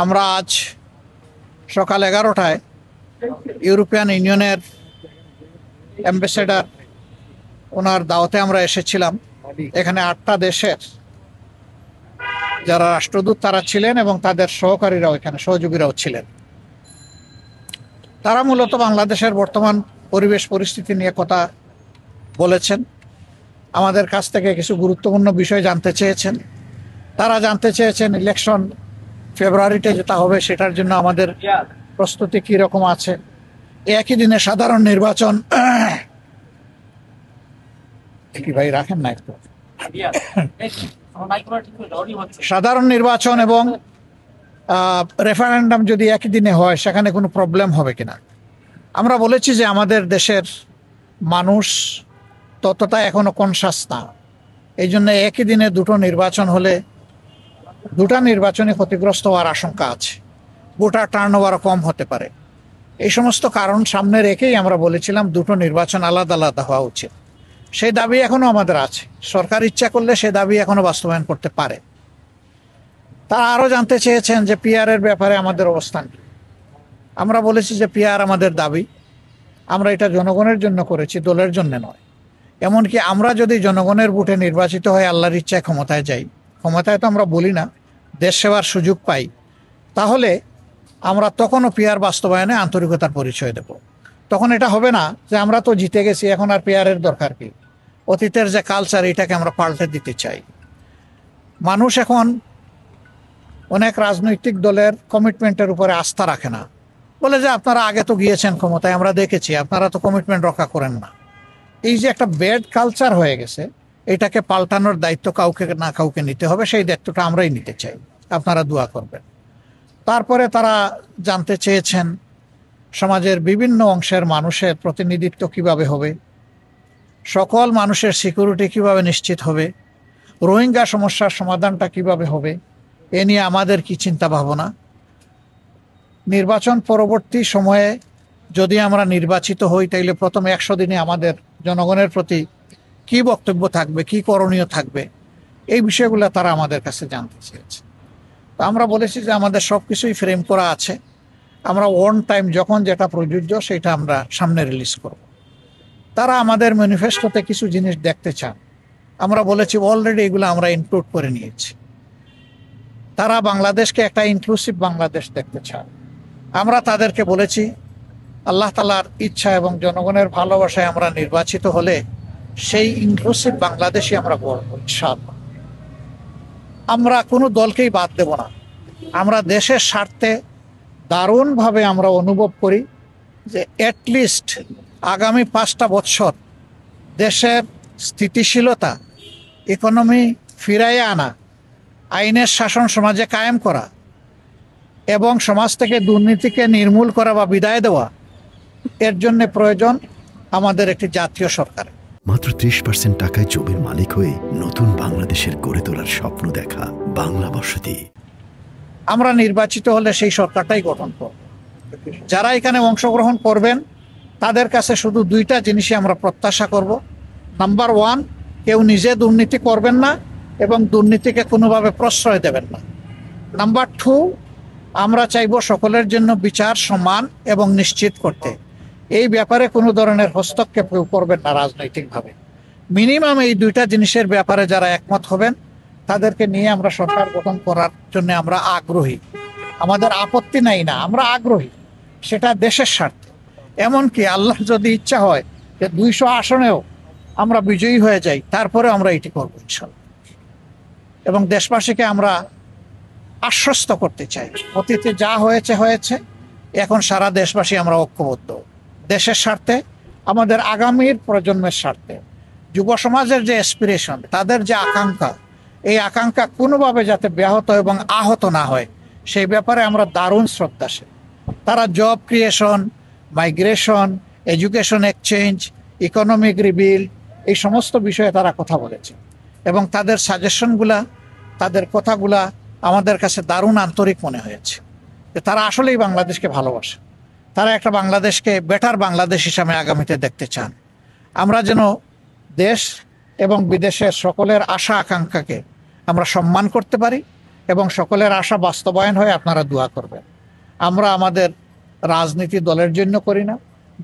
আমরা আজ সকাল 11টায় ইউরোপিয়ান ইউনিয়নের অ্যাম্বাসেডর ওনার দাওয়াতে আমরা এসেছিলাম। এখানে 8টা দেশের যারা রাষ্ট্রদূত তারা ছিলেন এবং তাদের সহকারীরাও এখানে সহযোগীরাও ছিলেন। তারা মূলত বাংলাদেশের বর্তমান পরিবেশ পরিস্থিতি নিয়ে কথা বলেছেন, আমাদের কাছ থেকে কিছু গুরুত্বপূর্ণ বিষয় জানতে চেয়েছেন। তারা জানতে চেয়েছেন ইলেকশন ফেব্রুয়ারিতে যেটা হবে সেটার জন্য আমাদের প্রস্তুতি কী রকম আছে। একই দিনে সাধারণ নির্বাচন কি ভাই রাখেন না একটু সাধারণ নির্বাচন এবং রেফারেন্ডাম যদি একই দিনে হয় সেখানে কোনো প্রবলেম হবে কিনা। আমরা বলেছি যে আমাদের দেশের মানুষ ততটা এখনো কনসাস না, এই জন্য একই দিনে দুটো নির্বাচন হলে দুটা নির্বাচনে ক্ষতিগ্রস্ত হওয়ার আশঙ্কা আছে, ভোটার টার্নওভার কম হতে পারে। এই সমস্ত কারণ সামনে রেখেই আমরা বলেছিলাম দুটো নির্বাচন আলাদা আলাদা হওয়া উচিত। সেই দাবি এখনো আমাদের আছে, সরকার ইচ্ছা করলে সেই দাবি এখনো বাস্তবায়ন করতে পারে। তারা আরও জানতে চেয়েছেন যে পিআরের ব্যাপারে আমাদের অবস্থান কি। আমরা বলেছি যে পিআর আমাদের দাবি, আমরা এটা জনগণের জন্য করেছি, দলের জন্য নয়। এমনকি আমরা যদি জনগণের ভোটে নির্বাচিত হয়ে আল্লাহর ইচ্ছায় ক্ষমতায় যাই, ক্ষমতায় তো আমরা বলি না, দেশ সেবার সুযোগ পাই, তাহলে আমরা তখনও পিআর বাস্তবায়নে আন্তরিকতার পরিচয় দেব। তখন এটা হবে না যে আমরা তো জিতে গেছি, এখন আর পিআরের দরকার কি। অতীতের যে কালচার এটাকে আমরা পাল্টে দিতে চাই। মানুষ এখন অনেক রাজনৈতিক দলের কমিটমেন্টের উপরে আস্থা রাখে না, বলে যে আপনারা আগে তো গিয়েছেন ক্ষমতায়, আমরা দেখেছি আপনারা তো কমিটমেন্ট রক্ষা করেন না। এই যে একটা ব্যাড কালচার হয়ে গেছে, এটাকে পাল্টানোর দায়িত্ব কাউকে না কাউকে নিতে হবে, সেই দায়িত্বটা আমরাই নিতে চাই, আপনারা দোয়া করবেন। তারপরে তারা জানতে চেয়েছেন সমাজের বিভিন্ন অংশের মানুষের প্রতিনিধিত্ব কিভাবে হবে, সকল মানুষের সিকিউরিটি কিভাবে নিশ্চিত হবে, রোহিঙ্গা সমস্যার সমাধানটা কিভাবে হবে, এ নিয়ে আমাদের কি চিন্তা ভাবনা। নির্বাচন পরবর্তী সময়ে যদি আমরা নির্বাচিত হই তাইলে প্রথম 100 দিনে আমাদের জনগণের প্রতি কি বক্তব্য থাকবে, কি করণীয় থাকবে, এই বিষয়গুলো তারা আমাদের কাছে জানতে চেয়েছে। তো আমরা বলেছি যে আমাদের সব কিছুই ফ্রেম করা আছে, আমরা ওয়ান টাইম যখন যেটা প্রযোজ্য সেটা আমরা সামনে রিলিজ করব। তারা আমাদের ম্যানিফেস্টোতে কিছু জিনিস দেখতে চান, আমরা বলেছি অলরেডি এগুলো আমরা ইনক্লুড করে নিয়েছি। তারা বাংলাদেশকে একটা ইনক্লুসিভ বাংলাদেশ দেখতে চান। আমরা তাদেরকে বলেছি আল্লাহ তাআলার ইচ্ছা এবং জনগণের ভালোবাসায় আমরা নির্বাচিত হলে সেই ইনক্লুসিভ বাংলাদেশই আমরা গড়ব ইনশাআল্লাহ। আমরা কোনো দলকেই বাদ দেব না। আমরা দেশের স্বার্থে দারুণভাবে আমরা অনুভব করি যে অ্যাটলিস্ট আগামী 5টা বছর দেশের স্থিতিশীলতা, ইকোনমি ফিরাইয়ে আনা, আইনের শাসন সমাজে কায়েম করা এবং সমাজ থেকে দুর্নীতিকে নির্মূল করা বা বিদায় দেওয়া, এর জন্য প্রয়োজন আমাদের একটি জাতীয় সরকার। মাত্র 30% টাকায় জমির মালিক হয়ে নতুন বাংলাদেশের গড়ে তোলার স্বপ্ন দেখা বাংলা বসতি। আমরা নির্বাচিত হলে সেই সরকারটাই গঠন করব। যারা এখানে অংশগ্রহণ করবেন তাদের কাছে শুধু 2টা জিনিসই আমরা প্রত্যাশা করব। নাম্বার 1, কেউ নিজে দুর্নীতি করবেন না এবং দুর্নীতিকে কোনোভাবে প্রশ্রয় দেবেন না। নাম্বার 2, আমরা চাইব সকলের জন্য বিচার সমান এবং নিশ্চিত করতে। এই ব্যাপারে কোনো ধরনের হস্তক্ষেপ কেউ করবেন না রাজনৈতিকভাবে। মিনিমাম এই 2টা জিনিসের ব্যাপারে যারা একমত হবেন তাদেরকে নিয়ে আমরা সরকার গঠন করার জন্য আমরা আগ্রহী। আমাদের আপত্তি নাই না, আমরা আগ্রহী, সেটা দেশের স্বার্থে। এমনকি আল্লাহ যদি ইচ্ছা হয় যে 200 আসনেও আমরা বিজয়ী হয়ে যাই, তারপরে আমরা এটি করবো ইনশাআল্লাহ। এবং দেশবাসীকে আমরা আশ্বস্ত করতে চাই, অতীতে যা হয়েছে হয়েছে, এখন সারা দেশবাসী আমরা ঐক্যবদ্ধ দেশের স্বার্থে, আমাদের আগামীর প্রজন্মের স্বার্থে। যুব সমাজের যে অ্যাসপিরেশন, তাদের যে আকাঙ্ক্ষা, এই আকাঙ্ক্ষা কোনোভাবে যাতে ব্যাহত এবং আহত না হয় সেই ব্যাপারে আমরা দারুণ শ্রদ্ধাশীল। তারা job creation, migration, education exchange, economic rebuild, এই সমস্ত বিষয়ে তারা কথা বলেছে এবং তাদের সাজেশনগুলা, তাদের কথাগুলা আমাদের কাছে দারুণ আন্তরিক মনে হয়েছে যে তারা আসলেই বাংলাদেশকে ভালোবাসে। তারা একটা বাংলাদেশকে বেটার বাংলাদেশ হিসাবে আগামীতে দেখতে চান। আমরা যেন দেশ এবং বিদেশের সকলের আশা আকাঙ্ক্ষাকে আমরা সম্মান করতে পারি এবং সকলের আশা বাস্তবায়ন হয়, আপনারা দোয়া করবেন। আমরা আমাদের রাজনীতি দলের জন্য করি না,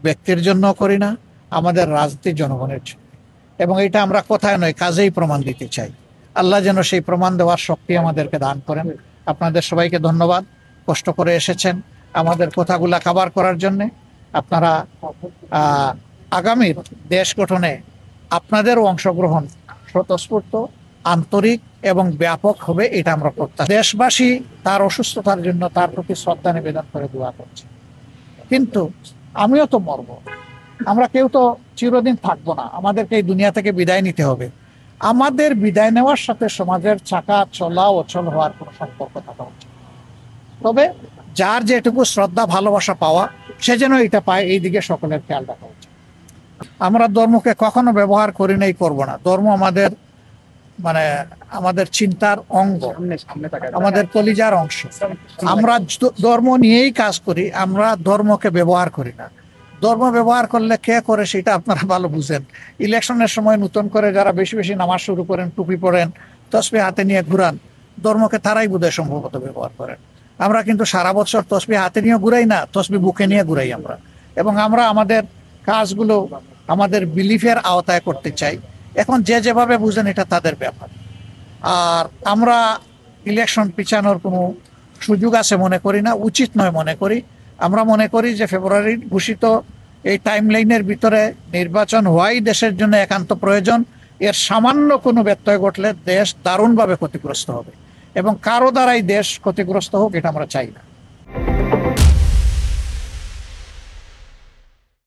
ব্যক্তির জন্য করি না, আমাদের রাজনীতি জনগণের জন্য, এবং এটা আমরা কথায় নয় কাজেই প্রমাণ দিতে চাই। আল্লাহ যেন সেই প্রমাণ দেওয়ার শক্তি আমাদেরকে দান করেন। আপনাদের সবাইকে ধন্যবাদ, কষ্ট করে এসেছেন আমাদের কথাগুলা কভার করার জন্য। আপনারা আগামীর দেশ গঠনে আপনাদেরও অংশগ্রহণ স্বতঃস্ফূর্ত, আন্তরিক এবং ব্যাপক হবে, এটা আমরা প্রত্যাশা। দেশবাসী তার অসুস্থতার জন্য তার প্রতি শ্রদ্ধা নিবেদন করে দোয়া করছে, কিন্তু আমিও তো মরব, আমরা কেউ তো চিরদিন থাকবো না, আমাদেরকে এই দুনিয়া থেকে বিদায় নিতে হবে। আমাদের বিদায় নেওয়ার সাথে সমাজের চাকা চলা অচল হওয়ার কোনো সম্পর্ক থাকা উচিত। তবে যার যেটুকু শ্রদ্ধা ভালোবাসা পাওয়া, সে যেন এটা পায়, এই দিকে সকলের খেয়াল রাখা উচিত। আমরা ধর্মকে কখনো ব্যবহার করি নাই, করবো না। ধর্ম আমাদের আমাদের চিন্তার অঙ্গ, আমাদের কলিজার অংশ। আমরা ধর্ম নিয়েই কাজ করি, আমরা ধর্মকে ব্যবহার করি না। ধর্ম ব্যবহার করলে কে করে সেটা আপনারা ভালো বুঝেন। ইলেকশনের সময় নতুন করে যারা বেশি বেশি নামাজ শুরু করেন, টুপি পরেন, তসবিহ হাতে নিয়ে ঘুরান, ধর্মকে তারাই বোধহয় সম্ভবত ব্যবহার করেন। আমরা কিন্তু সারা বছর তসবিহ হাতে নিয়ে ঘুরাই না, তসবিহ বুকে নিয়ে ঘুরাই আমরা। এবং আমরা আমাদের কাজগুলো আমাদের বিলিফের আওতায় করতে চাই। এখন যে যেভাবে বুঝেন এটা তাদের ব্যাপার। আর আমরা ইলেকশন পিছানোর কোনো সুযোগ আছে মনে করি না, উচিত নয় মনে করি। আমরা মনে করি যে ফেব্রুয়ারির ঘোষিত এই টাইম লাইনের ভিতরে নির্বাচন হওয়াই দেশের জন্য একান্ত প্রয়োজন। এর সামান্য কোনো ব্যত্যয় ঘটলে দেশ দারুণভাবে ক্ষতিগ্রস্ত হবে, এবং কারো দ্বারাই দেশ ক্ষতিগ্রস্ত হোক এটা আমরা চাই না।